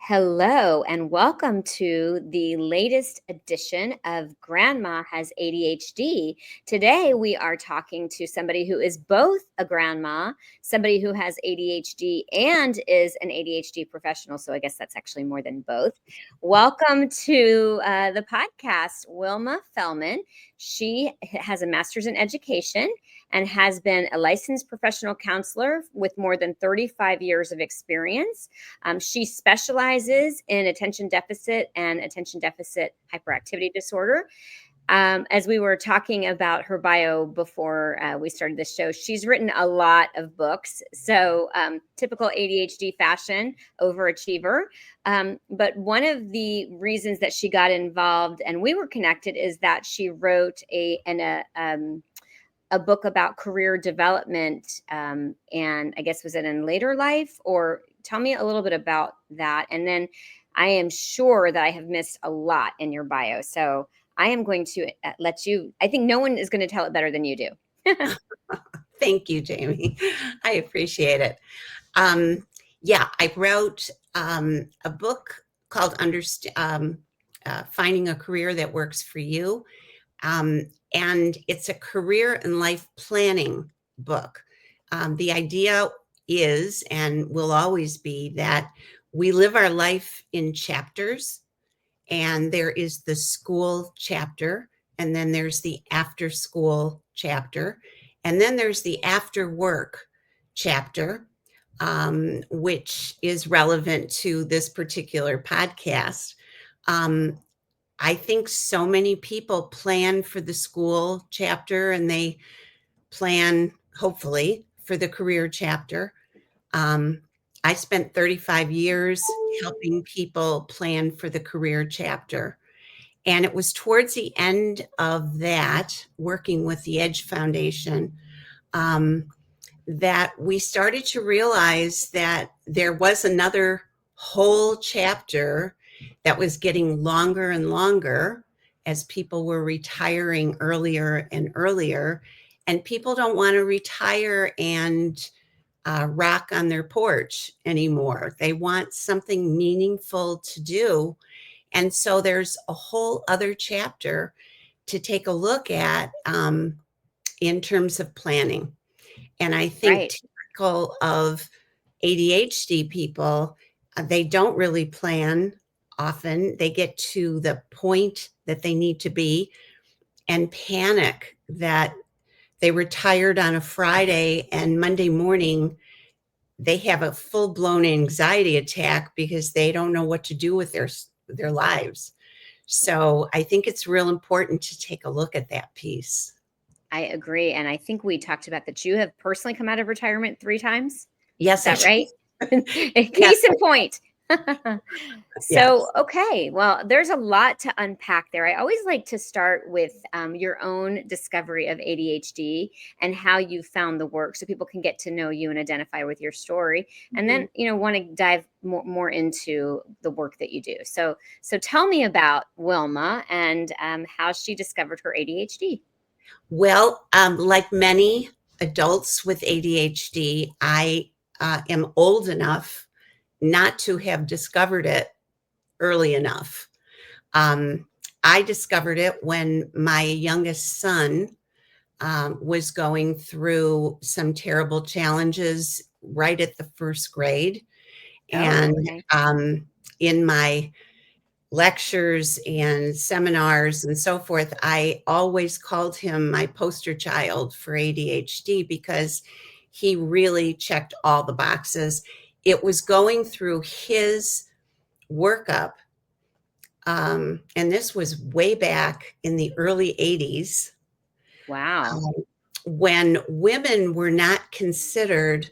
Hello, and welcome to the latest edition of Grandma Has ADHD. Today, we are talking to somebody who is both a grandma, somebody who has ADHD, and is an ADHD professional. So, I guess that's actually more than both. Welcome to the podcast, Wilma Fellman. She has a master's in education and has been a licensed professional counselor with more than 35 years of experience. She specializes in attention deficit and attention deficit hyperactivity disorder. As we were talking about her bio before we started this show, she's written a lot of books. So, typical ADHD fashion, overachiever. But one of the reasons that she got involved and we were connected is that she wrote a book about career development. And I guess was it in later life, or tell me a little bit about that. And then I am sure that I have missed a lot in your bio. So I am going to let you, I think no one is going to tell it better than you do. Thank you, Jami. I appreciate it. I wrote a book called Finding a Career That Works for You. And it's a career and life planning book. The idea is and will always be that we live our life in chapters, and there is the school chapter, and then there's the after school chapter, and then there's the after work chapter, which is relevant to this particular podcast. I think so many people plan for the school chapter and they plan, hopefully, for the career chapter. I spent 35 years helping people plan for the career chapter. And it was towards the end of that, working with the Edge Foundation, that we started to realize that there was another whole chapter that was getting longer and longer as people were retiring earlier and earlier. And people don't want to retire and rock on their porch anymore. They want something meaningful to do. And so there's a whole other chapter to take a look at in terms of planning. And I think Right. typical of ADHD people, they don't really plan often. They get to the point that they need to be and panic that they were tired on a Friday and Monday morning they have a full-blown anxiety attack because they don't know what to do with their lives. So I think it's real important to take a look at that piece. I agree. And I think we talked about that you have personally come out of retirement 3 times. Yes, Is that right? yes. Case in point. Yes. So, okay. Well, there's a lot to unpack there. I always like to start with your own discovery of ADHD and how you found the work so people can get to know you and identify with your story. And then, want to dive more into the work that you do. So tell me about Wilma and how she discovered her ADHD. Well, like many adults with ADHD, I am old enough not to have discovered it early enough. I discovered it when my youngest son was going through some terrible challenges right at the first grade. And Okay. In my lectures and seminars and so forth, I always called him my poster child for ADHD because he really checked all the boxes. It was going through his workup, and this was way back in the early 80s. Wow. When women were not considered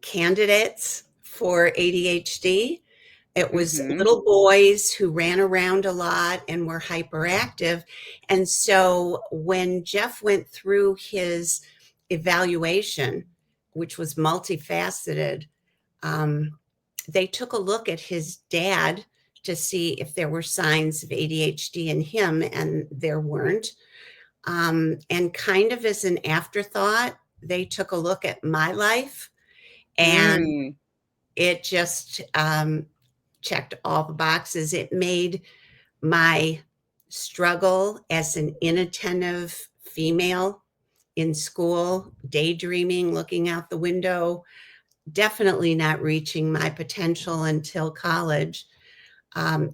candidates for ADHD. It was little boys who ran around a lot and were hyperactive. And so when Jeff went through his evaluation, which was multifaceted, they took a look at his dad to see if there were signs of ADHD in him, and there weren't. And kind of as an afterthought, they took a look at my life, and it just checked all the boxes. It made my struggle as an inattentive female in school, daydreaming, looking out the window, definitely not reaching my potential until college.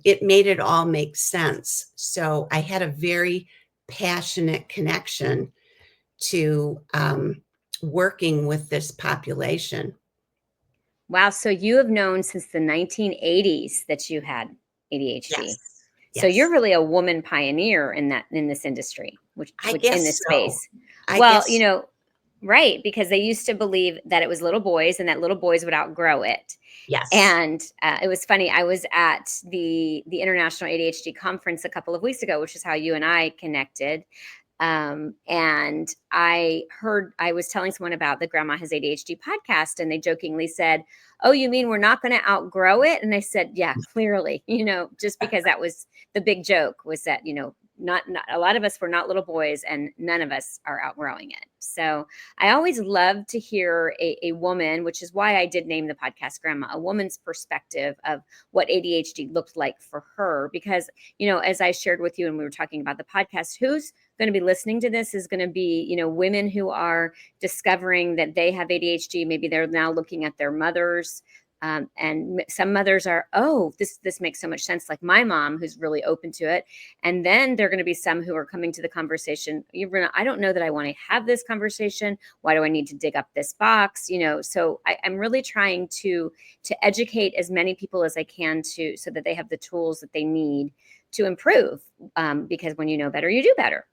It made it all make sense. So I had a very passionate connection to working with this population. Wow. So you have known since the 1980s that you had ADHD. Yes. So you're Yes. really a woman pioneer in this industry, I which in guess this so. space. I Well, guess right, because they used to believe that it was little boys and that little boys would outgrow it. yes. And it was funny. I was at the International ADHD conference a couple of weeks ago, which is how you and I connected. And I was telling someone about the Grandma Has ADHD podcast, and they jokingly said, "Oh, you mean we're not going to outgrow it?" And I said, "Yeah, clearly, just because that was the big joke, was that, not a lot of us were not little boys, and none of us are outgrowing it." So I always love to hear a woman, which is why I did name the podcast Grandma, a woman's perspective of what ADHD looked like for her. Because, as I shared with you and we were talking about the podcast, who's going to be listening to this is going to be, women who are discovering that they have ADHD. Maybe they're now looking at their mothers. And some mothers are, oh, this makes so much sense, like my mom, who's really open to it. And then there are going to be some who are coming to the conversation. I don't know that I want to have this conversation. Why do I need to dig up this box? So I'm really trying to educate as many people as I can so that they have the tools that they need to improve. Because when you know better, you do better.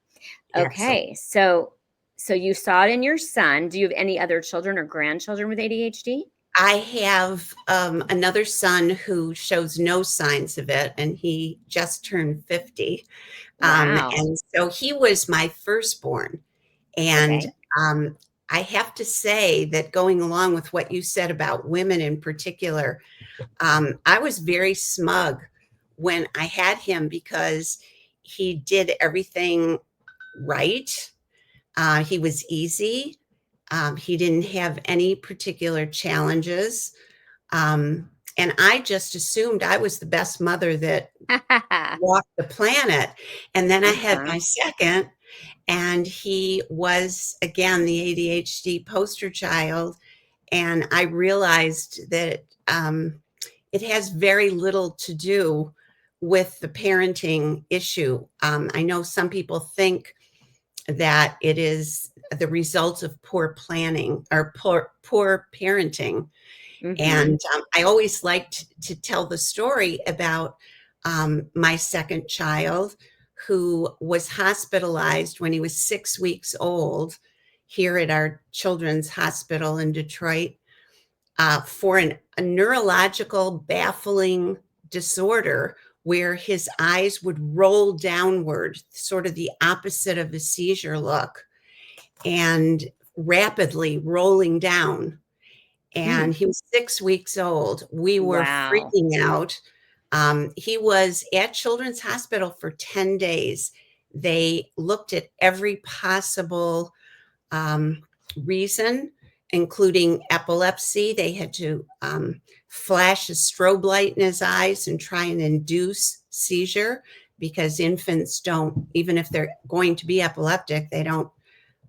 Absolutely. Okay, so you saw it in your son. Do you have any other children or grandchildren with ADHD? I have another son who shows no signs of it, and he just turned 50. Wow. And so he was my firstborn. And Okay. um, I have to say that, going along with what you said about women in particular, I was very smug when I had him because he did everything right. He was easy. He didn't have any particular challenges. And I just assumed I was the best mother that walked the planet. And then I had Uh-huh. my second, and he was, again, the ADHD poster child. And I realized that it has very little to do with the parenting issue. I know some people think that it is the result of poor planning or poor parenting. Mm-hmm. And I always liked to tell the story about my second child, who was hospitalized when he was 6 weeks old here at our children's hospital in Detroit for a neurological baffling disorder where his eyes would roll downward, sort of the opposite of a seizure look, and rapidly rolling down. Hmm. And he was 6 weeks old. We were Wow. freaking out. He was at Children's Hospital for 10 days. They looked at every possible um, reason, including epilepsy. They had to flash a strobe light in his eyes and try and induce seizure, because infants don't, even if they're going to be epileptic, they don't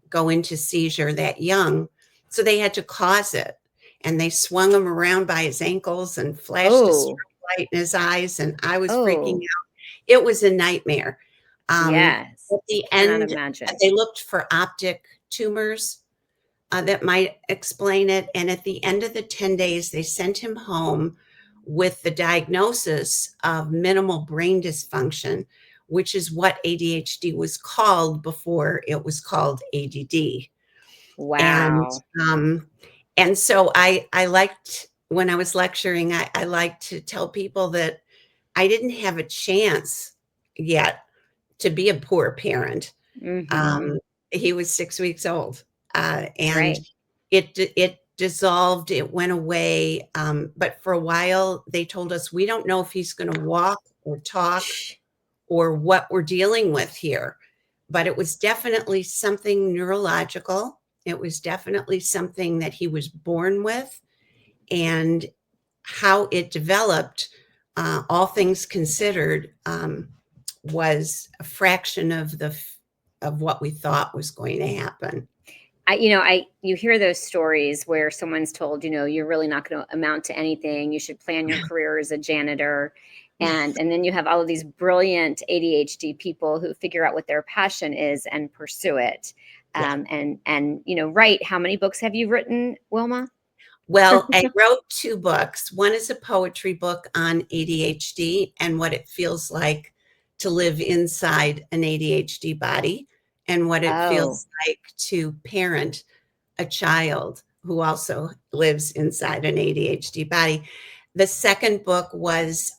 go into seizure that young. So they had to cause it. And they swung him around by his ankles and flashed a strobe Oh, light in his eyes. And I was freaking oh, out. It was a nightmare. yes. At the Cannot end, imagine. they looked for optic tumors that might explain it. And at the end of the 10 days, they sent him home with the diagnosis of minimal brain dysfunction, which is what ADHD was called before it was called ADD. And Wow. um, and so I liked, when I was lecturing, I liked to tell people that I didn't have a chance yet to be a poor parent. Mm-hmm. Um, he was 6 weeks old, and Right. it dissolved. It went away. But for a while, they told us, we don't know if he's going to walk or talk or what we're dealing with here. But it was definitely something neurological. It was definitely something that he was born with. And how it developed, all things considered, was a fraction of what we thought was going to happen. You hear those stories where someone's told, you're really not going to amount to anything. You should plan your career as a janitor. And then you have all of these brilliant ADHD people who figure out what their passion is and pursue it. Yeah. Write. How many books have you written, Wilma? Well, I wrote 2 books. One is a poetry book on ADHD and what it feels like to live inside an ADHD body, and what it Oh, feels like to parent a child who also lives inside an ADHD body. The second book was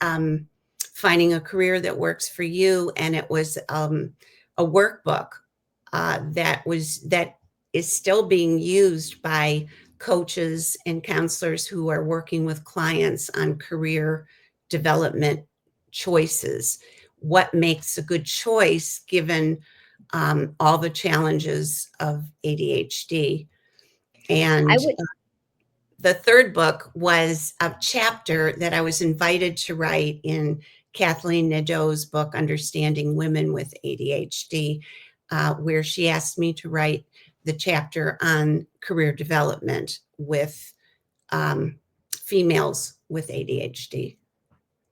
Finding a Career That Works for You, and it was a workbook that is still being used by coaches and counselors who are working with clients on career development choices. What makes a good choice given all the challenges of ADHD? I And would. the third book was a chapter that I was invited to write in Kathleen Nadeau's book, Understanding Women with ADHD, where she asked me to write the chapter on career development with females with ADHD.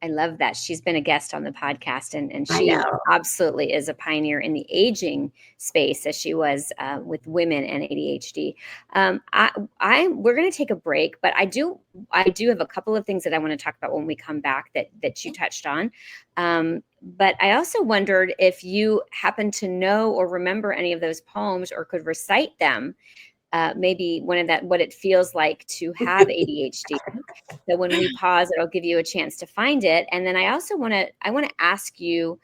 I love that. She's been a guest on the podcast, and I she know. absolutely is a pioneer in the aging space, as she was with women and ADHD. We're going to take a break, but I do have a couple of things that I want to talk about when we come back that you touched on. But I also wondered if you happen to know or remember any of those poems or could recite them. Maybe what it feels like to have ADHD. So when we pause, it'll give you a chance to find it. And then I also want to ask you,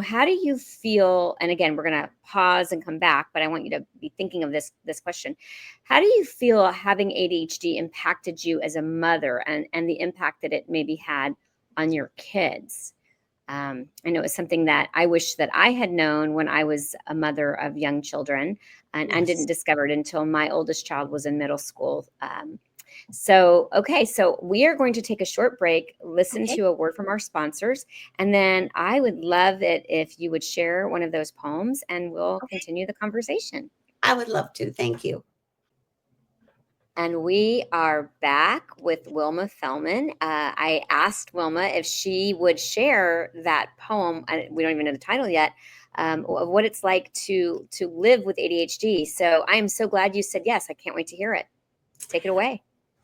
how do you feel? And again, we're going to pause and come back, but I want you to be thinking of this question. How do you feel having ADHD impacted you as a mother, and the impact that it maybe had on your kids? I know it's something that I wish that I had known when I was a mother of young children, and I didn't Yes. discover it until my oldest child was in middle school. So we are going to take a short break, listen Okay. to a word from our sponsors, and then I would love it if you would share one of those poems and we'll Okay. continue the conversation. I would love to. Thank you. And we are back with Wilma Fellman. I asked Wilma if she would share that poem. We don't even know the title yet, of what it's like to live with ADHD. So I am so glad you said yes. I can't wait to hear it. Take it away.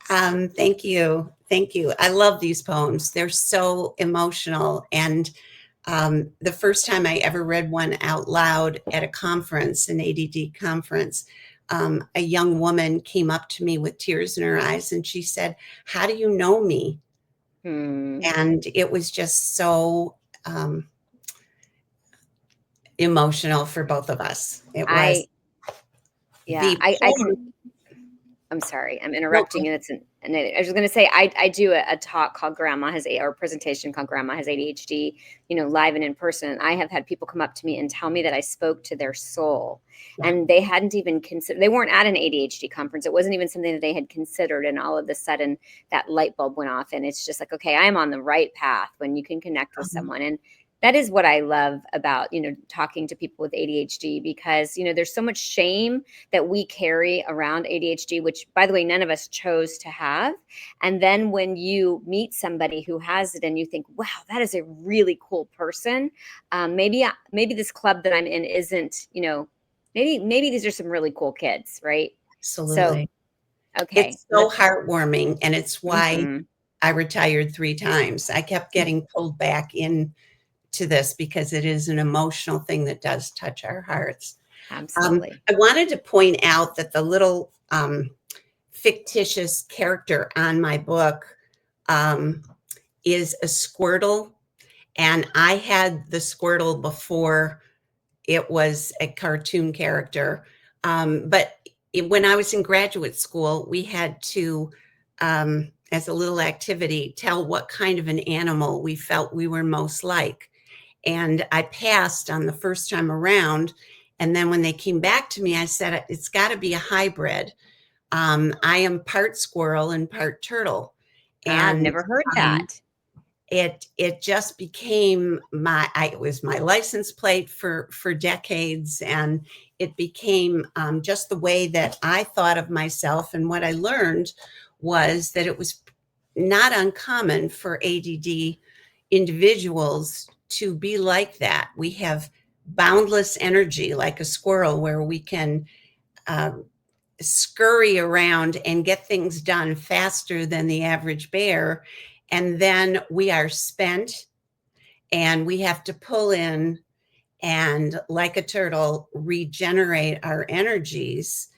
Thank you. Thank you. I love these poems. They're so emotional. And the first time I ever read one out loud at a conference, an ADD conference, a young woman came up to me with tears in her eyes and she said, "How do you know me?" Hmm. And it was just so emotional for both of us. It was I Yeah, the I poem. can. I'm sorry, I'm No, interrupting you. I was going to say I do a talk called Grandma Has A or a presentation called Grandma Has ADHD, live and in person. And I have had people come up to me and tell me that I spoke to their soul, yeah, and they hadn't even considered. They weren't at an ADHD conference. It wasn't even something that they had considered. And all of a sudden, that light bulb went off, and it's just like, okay, I'm on the right path when you can connect with someone. And that is what I love about talking to people with ADHD, because there's so much shame that we carry around ADHD, which, by the way, none of us chose to have. And then when you meet somebody who has it and you think, wow, that is a really cool person. Maybe this club that I'm in isn't, maybe these are some really cool kids, right? So, absolutely. okay, It's so let's. heartwarming, and it's why Mhm, I retired 3 times. I kept getting pulled back into this because it is an emotional thing that does touch our hearts. absolutely. I wanted to point out that the little, fictitious character on my book, um, is a Squirtle, and I had the Squirtle before it was a cartoon character. But when I was in graduate school, we had to, as a little activity, tell what kind of an animal we felt we were most like. And I passed on the first time around. And then when they came back to me, I said, it's got to be a hybrid. I am part squirrel and part turtle. I've And never heard um, that. it just became it was my license plate for decades, and it became just the way that I thought of myself. And what I learned was that it was not uncommon for ADD individuals to be like that. We have boundless energy like a squirrel, where we can um, scurry around and get things done faster than the average bear. And then we are spent and we have to pull in and, like a turtle, regenerate our energies.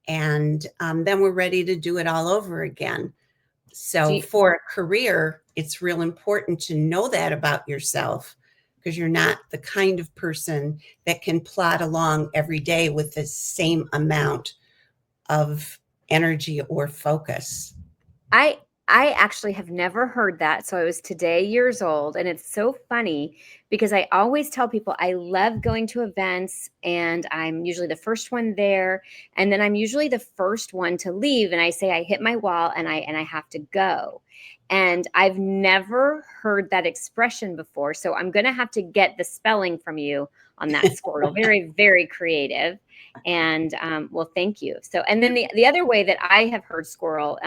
And then we're ready to do it all over again. Do So, you, for a career, it's real important to know that about yourself, because you're not the kind of person that can plod along every day with the same amount of energy or focus. I I actually have never heard that. So I was today years old, and it's so funny because I always tell people I love going to events, and I'm usually the first one there, and then I'm usually the first one to leave, and I say I hit my wall and I have to go. And I've never heard that expression before. So I'm going to have to get the spelling from you on that, Squirtle. Very, very creative. And well, thank you. So, and then the other way that I have heard squirrel,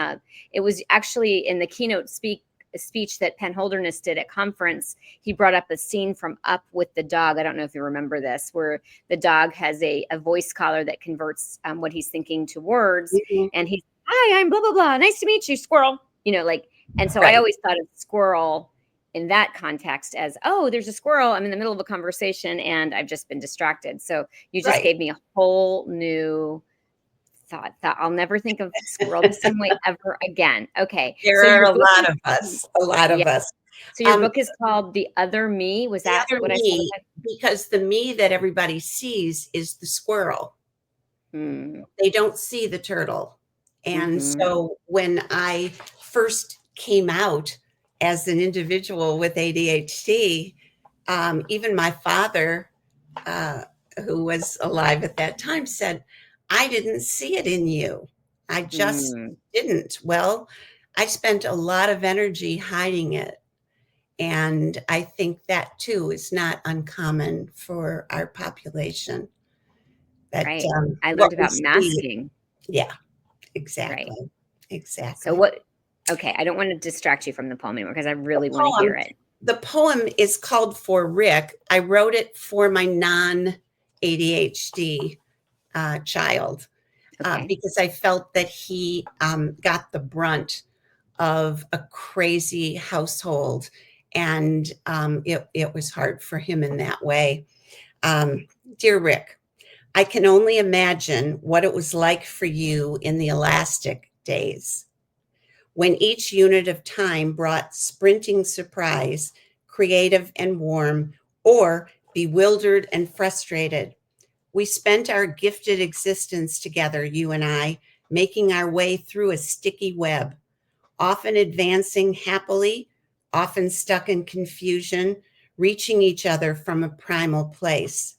it was actually in the keynote speech that Penn Holderness did at conference. He brought up a scene from Up with the dog. I don't know if you remember this, where the dog has a voice collar that converts what he's thinking to words. Mhm. And he's, hi, I'm blah, blah, blah. Nice to meet you, squirrel. You know, like, and so I Right. always thought of squirrel in that context as, oh, there's a squirrel. I'm in the middle of a conversation and I've just been distracted. So you just Right. gave me a whole new thought that I'll never think of squirrel the same way ever again. Okay. There So are your a book lot is, of us, a lot yeah. of us. So your Um, book is called The Other Me. Was the that other what I said? me, because the me that everybody sees is the squirrel. Hmm. They don't see the turtle. And Mm-hmm. so when I first came out as an individual with ADHD, even my father, uh, who was alive at that time, said, I didn't see it in you. I just Mm, didn't. Well, I spent a lot of energy hiding it. And I think that too is not uncommon for our population. That right. I what learned we about see, masking. yeah, Right. exactly, So exactly. what, okay, I don't want to distract you from the poem anymore because I The really want to hear poem, it. the poem is called For Rick. I wrote it for my non-ADHD child, Okay. because I felt that he got the brunt of a crazy household, and it was hard for him in that way. Um, Dear Rick, I can only imagine what it was like for you in the elastic days, when each unit of time brought sprinting surprise, creative and warm, or bewildered and frustrated. We spent our gifted existence together, you and I, making our way through a sticky web, often advancing happily, often stuck in confusion, reaching each other from a primal place.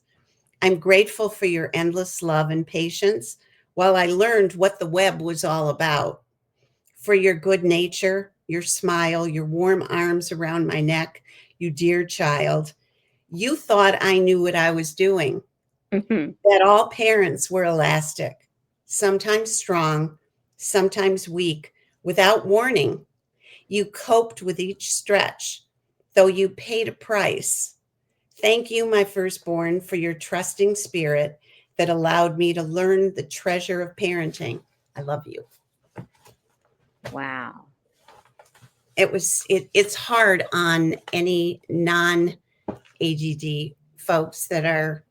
I'm grateful for your endless love and patience while I learned what the web was all about, for your good nature, your smile, your warm arms around my neck, you dear child. You thought I knew what I was doing, Mhm. that all parents were elastic, sometimes strong, sometimes weak, without warning. You coped with each stretch, though you paid a price. Thank you, my firstborn, for your trusting spirit that allowed me to learn the treasure of parenting. I love you. Wow. It's hard on any non ADD folks that are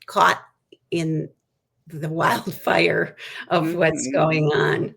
caught in the wildfire of what's Mhm. going on.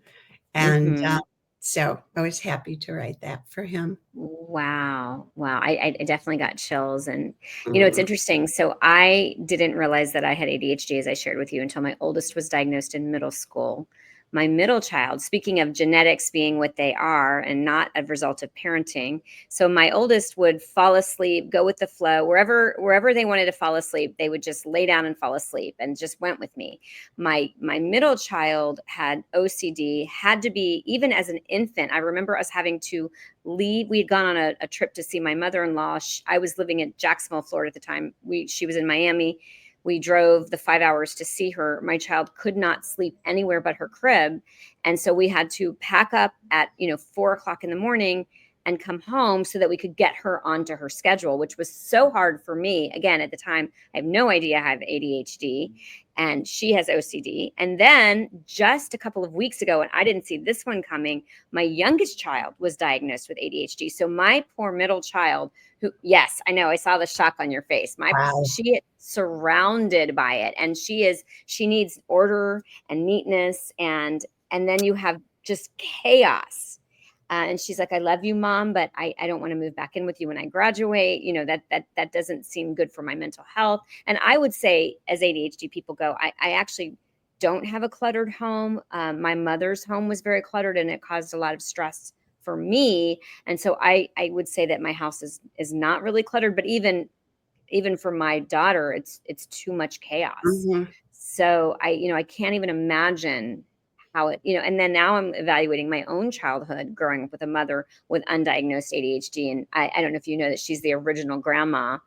And Mhm. so I was happy to write that for him. Wow. Wow. I definitely got chills. And, you know, it's Mm. interesting. So I didn't realize that I had ADHD, as I shared with you, until my oldest was diagnosed in middle school my middle child, speaking of genetics being what they are and not a result of parenting. So my oldest would fall asleep, go with the flow, wherever they wanted to fall asleep, they would just lay down and fall asleep and just went with me. My middle child had OCD, had to be, even as an infant. I remember us having to leave. We had gone on a trip to see my mother-in-law. I was living in Jacksonville, Florida at the time. She was in Miami. We drove the 5 hours to see her. My child could not sleep anywhere but her crib. And so we had to pack up at, 4 o'clock in the morning and come home so that we could get her onto her schedule, which was so hard for me. Again, at the time, I have no idea I have ADHD and she has OCD. And then just a couple of weeks ago, and I didn't see this one coming, my youngest child was diagnosed with ADHD. So my poor middle child, who, yes, I know, I saw the shock on your face. Wow. She is surrounded by it, and she needs order and neatness, and then you have just chaos. And she's like, I love you, Mom, but I don't want to move back in with you when I graduate. That doesn't seem good for my mental health. And I would say, as ADHD people go, I actually don't have a cluttered home. My mother's home was very cluttered, and it caused a lot of stress for me. And so I would say that my house is not really cluttered, but even for my daughter, it's too much chaos. Mhm. So I can't even imagine how it, and then now I'm evaluating my own childhood growing up with a mother with undiagnosed ADHD. And I don't know if you know that she's the original grandma.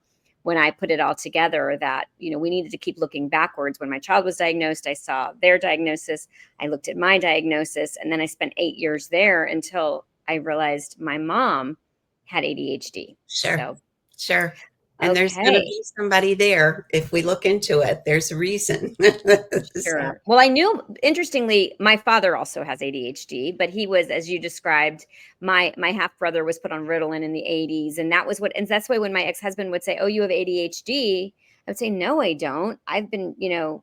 When I put it all together, that, we needed to keep looking backwards. When my child was diagnosed, I saw their diagnosis. I looked at my diagnosis, and then I spent 8 years there until I realized my mom had ADHD. Sure. So, Sure. And there's going to okay. be somebody there. If we look into it, there's a reason. So, Sure. Well, I knew, interestingly, my father also has ADHD, but he was, as you described, my half brother was put on Ritalin in the 80s, and that's why when my ex-husband would say, "Oh, you have ADHD," I would say, "No, I don't. I've been,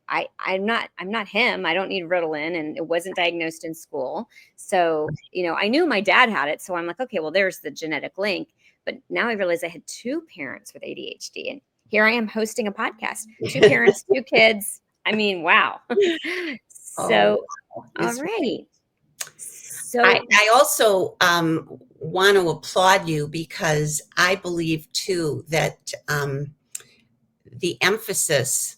I'm not him. I don't need Ritalin, and it wasn't diagnosed in school." So, I knew my dad had it, so I'm like, okay, well, there's the genetic link. But now I realize I had two parents with ADHD, and here I am hosting a podcast. Two parents, two kids. I mean, wow. oh, So, all it's right. I, So, I also want to applaud you because I believe too that the emphasis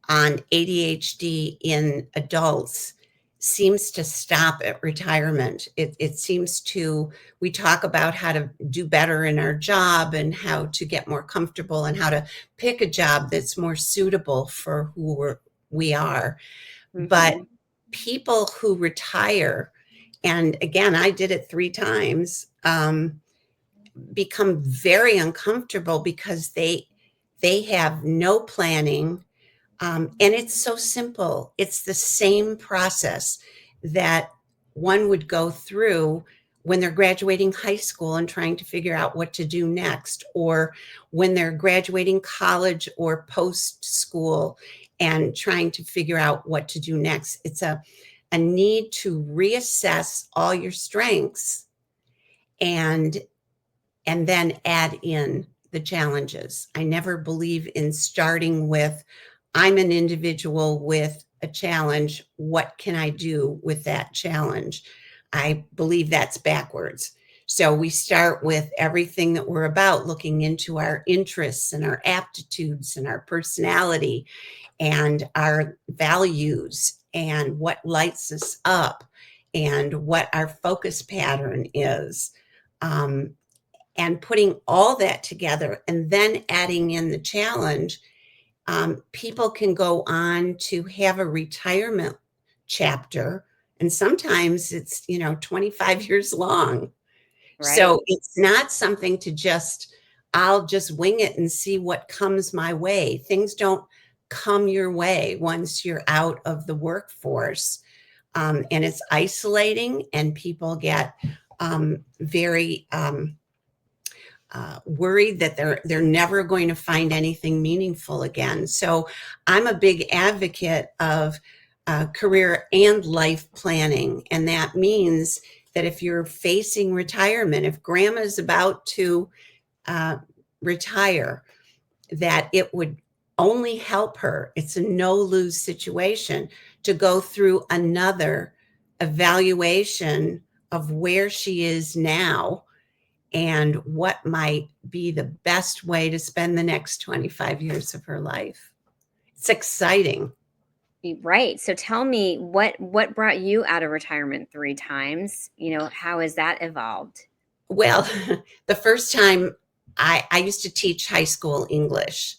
on ADHD in adults seems to stop at retirement. It seems to, we talk about how to do better in our job and how to get more comfortable and how to pick a job that's more suitable for who we are. But mhm, people who retire, and again, I did it 3 times, become very uncomfortable because they have no planning, and it's so simple. It's the same process that one would go through when they're graduating high school and trying to figure out what to do next, or when they're graduating college or post school and trying to figure out what to do next. It's a need to reassess all your strengths and then add in the challenges. I never believe in starting with, I'm an individual with a challenge. What can I do with that challenge? I believe that's backwards. So we start with everything that we're about, looking into our interests and our aptitudes and our personality and our values and what lights us up and what our focus pattern is. And putting all that together and then adding in the challenge, people can go on to have a retirement chapter. And sometimes it's, 25 years long. right. So it's not something to just, I'll just wing it and see what comes my way. Things don't come your way once you're out of the workforce. And it's isolating, and people get very worried that they're never going to find anything meaningful again. So I'm a big advocate of career and life planning, and that means that if you're facing retirement, if grandma's about to uh, retire, that it would only help her. It's a no lose situation to go through another evaluation of where she is now and what might be the best way to spend the next 25 years of her life. It's exciting. Right. So tell me what brought you out of retirement 3 times? How has that evolved? Well, the first time I used to teach high school English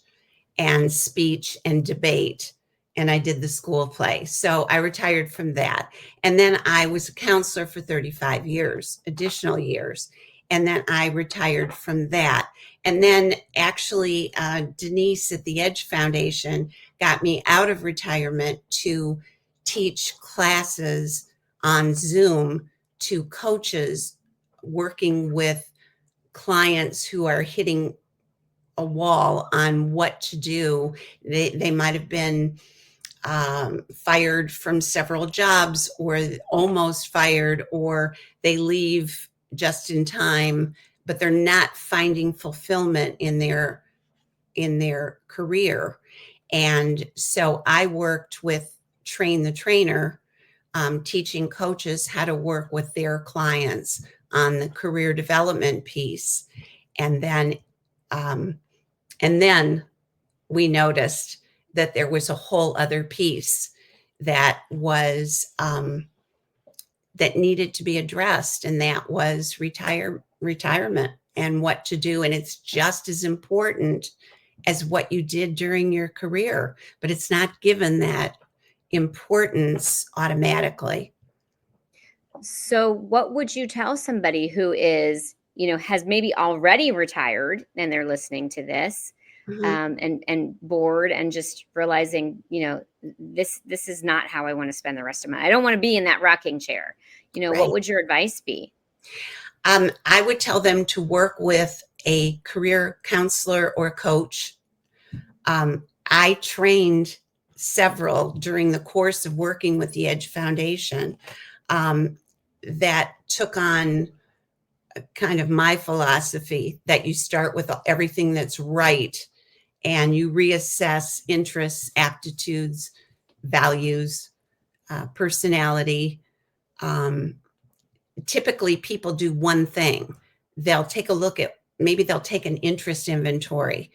and speech and debate, and I did the school play. So I retired from that. And then I was a counselor for 35 years, additional years. And then I retired from that. And then actually, Denise at the Edge Foundation got me out of retirement to teach classes on Zoom to coaches working with clients who are hitting a wall on what to do. They might have been fired from several jobs, or almost fired, or they leave just in time, but they're not finding fulfillment in their career. And so I worked with Train the Trainer, teaching coaches how to work with their clients on the career development piece. And then um, and then we noticed that there was a whole other piece that was that needed to be addressed, and that was retirement and what to do. And it's just as important as what you did during your career, but it's not given that importance automatically. So what would you tell somebody who has maybe already retired and they're listening to this, Mhm. and bored and just realizing, this is not how I want to spend the rest of my. I don't want to be in that rocking chair. What Right. would your advice be? I would tell them to work with a career counselor or coach. I trained several during the course of working with the Edge Foundation, that took on kind of my philosophy that you start with everything that's right and you reassess interests, aptitudes, values, personality. Um, Typically, people do one thing. They'll take a look at, maybe they'll take an interest inventory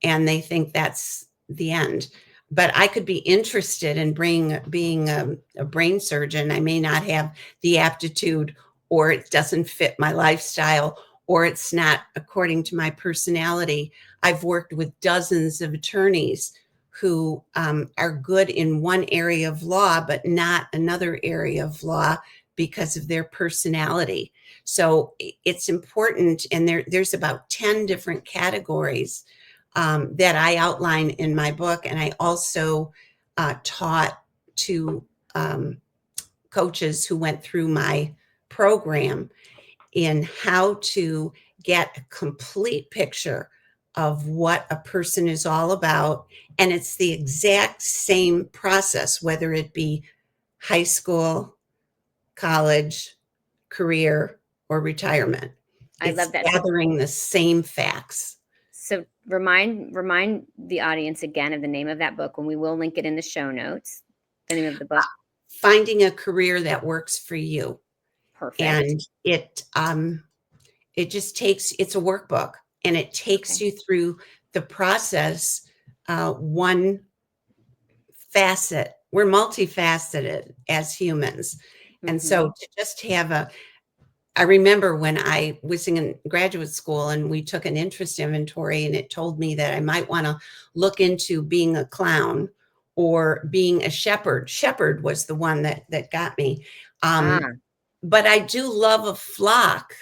and they think that's the end. But I could be interested in being a brain surgeon. I may not have the aptitude, or it doesn't fit my lifestyle, or it's not according to my personality. I've worked with dozens of attorneys who are good in one area of law, but not another area of law because of their personality. So it's important, and there's about 10 different categories that I outline in my book. And I also taught to coaches who went through my program in how to get a complete picture of what a person is all about. And it's the exact same process, whether it be high school, college, career, or retirement. I It's love that. gathering the same facts. So remind the audience again of the name of that book, and we will link it in the show notes. The name of the book. Finding a career that works for you. Perfect. And it just takes, it's a workbook, and it takes Okay. you through the process, one facet. We're multifaceted as humans. And so to just have I remember when I was in graduate school and we took an interest inventory, and it told me that I might want to look into being a clown or being a shepherd. Shepherd was the one that got me. Ah, But I do love a flock.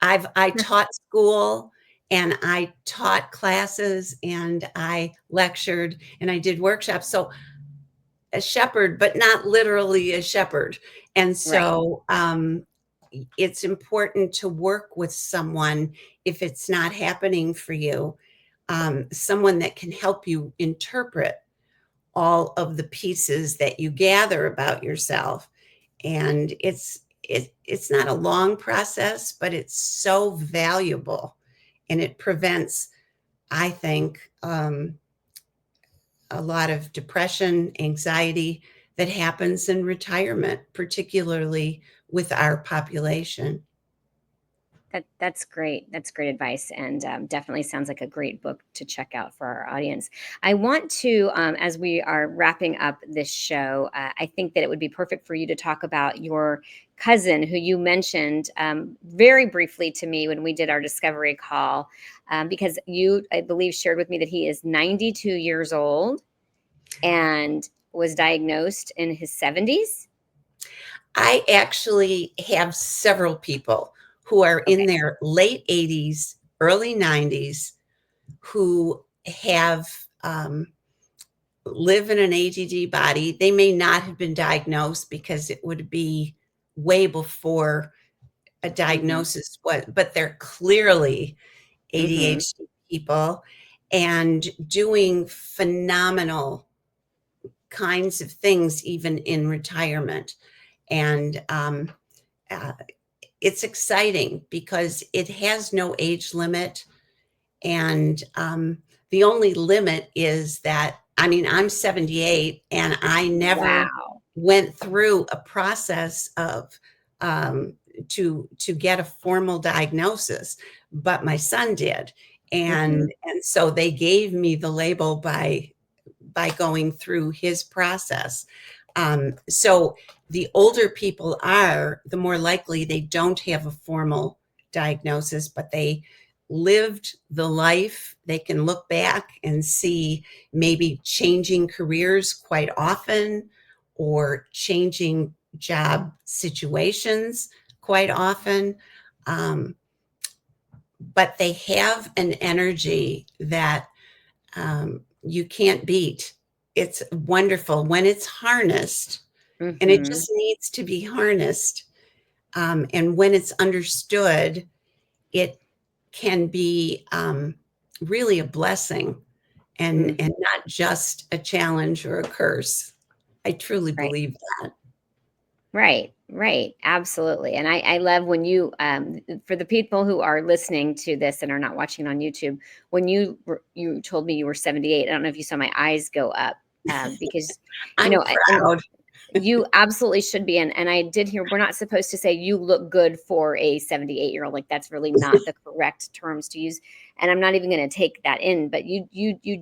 I taught school, and I taught classes, and I lectured, and I did workshops. So a shepherd, but not literally a shepherd. And right. so it's important to work with someone if it's not happening for you, someone that can help you interpret all of the pieces that you gather about yourself. And it's not a long process, but it's so valuable, and it prevents, I think, a lot of depression, anxiety that happens in retirement, particularly with our population. That's great. That's great advice, and definitely sounds like a great book to check out for our audience. I want to, as we are wrapping up this show, I think that it would be perfect for you to talk about your cousin, who you mentioned very briefly to me when we did our discovery call, because you, I believe, shared with me that he is 92 years old and was diagnosed in his 70s. I actually have several people who are in Okay. their late 80s, early 90s, who have live in an ADD body. They may not have been diagnosed because it would be way before a Mm-hmm. diagnosis was, but they're clearly Mm-hmm. ADHD people and doing phenomenal kinds of things even in retirement. And uh, it's exciting because it has no age limit. And the only limit is that, I mean, I'm 78 and I never Wow. went through a process of um, to get a formal diagnosis, but my son did. Mm-hmm. And so they gave me the label by going through his process. So the older people are, the more likely they don't have a formal diagnosis, but they lived the life. They can look back and see maybe changing careers quite often or changing job situations quite often. Um, but they have an energy that you can't beat. It's wonderful when it's harnessed, and it Mm-hmm. just needs to be harnessed. And when it's understood, it can be really a blessing Mm, and not just a challenge or a curse. I truly right. believe that. Right, right, absolutely. And I love when you, for the people who are listening to this and are not watching on YouTube, when you told me you were 78, I don't know if you saw my eyes go up, because, you I'm know, and proud. you absolutely should be, and I did hear we're not supposed to say you look good for a 78-year-old, like, that's really not the correct terms to use, and I'm not even gonna take that in, but you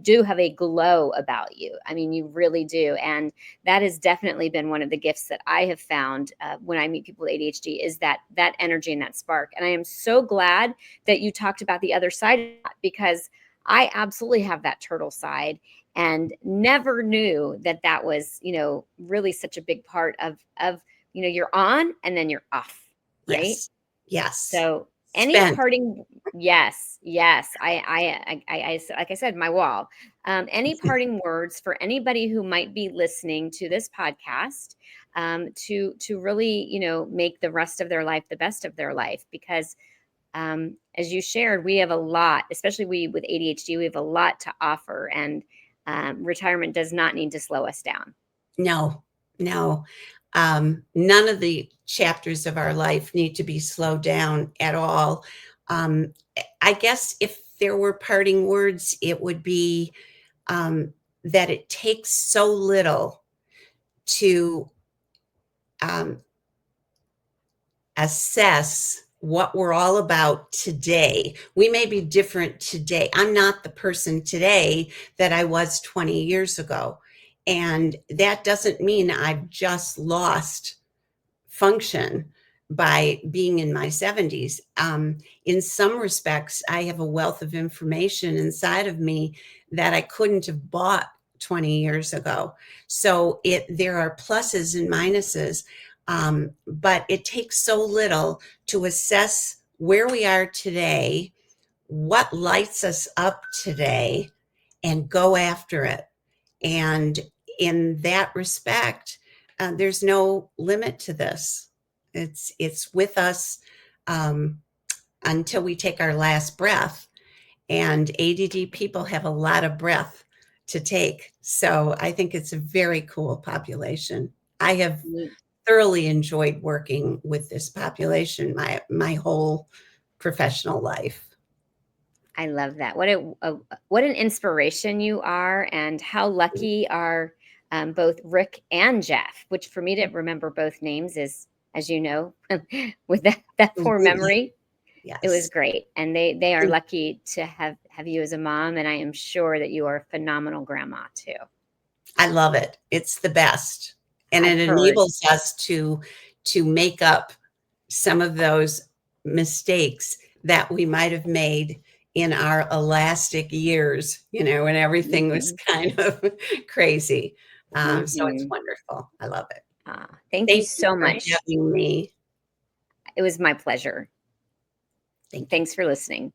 do have a glow about you. I mean, you really do, and that has definitely been one of the gifts that I have found, when I meet people with ADHD, is that energy and that spark, and I am so glad that you talked about the other side of that, because I absolutely have that turtle side, and never knew that that was, really such a big part of, you're on and then you're off, right? Yes. Yes. So any Spent. parting, yes, yes, like I said, my wall. Any parting words for anybody who might be listening to this podcast, to really, make the rest of their life the best of their life, because as you shared, we have a lot, especially we with ADHD, we have a lot to offer, and retirement does not need to slow us down. No, no. None of the chapters of our life need to be slowed down at all. Um, I guess if there were parting words, it would be that it takes so little to um, assess what we're all about today. We may be different today. I'm not the person today that I was 20 years ago. And that doesn't mean I've just lost function by being in my 70s. In some respects, I have a wealth of information inside of me that I couldn't have bought 20 years ago. So there are pluses and minuses, but it takes so little to assess where we are today, what lights us up today, and go after it. And in that respect, there's no limit to this. It's with us um, until we take our last breath. And ADD people have a lot of breath to take. So I think it's a very cool population. I have Neat. thoroughly enjoyed working with this population my whole professional life. I love that. What an inspiration you are, and how lucky are both Rick and Jeff, which for me to remember both names is, as you know, with that poor Absolutely. memory, it was Yes. great. And they are lucky to have you as a mom, and I am sure that you are a phenomenal grandma too. I love it. It's the best. And I've it heard. enables us to make up some of those mistakes that we might have made in our elastic years, when everything was Mhm, kind of crazy. So it's mhm. wonderful. I love it. Thank you Thank you so for much. having me. It was my pleasure. Thank you. Thanks for listening.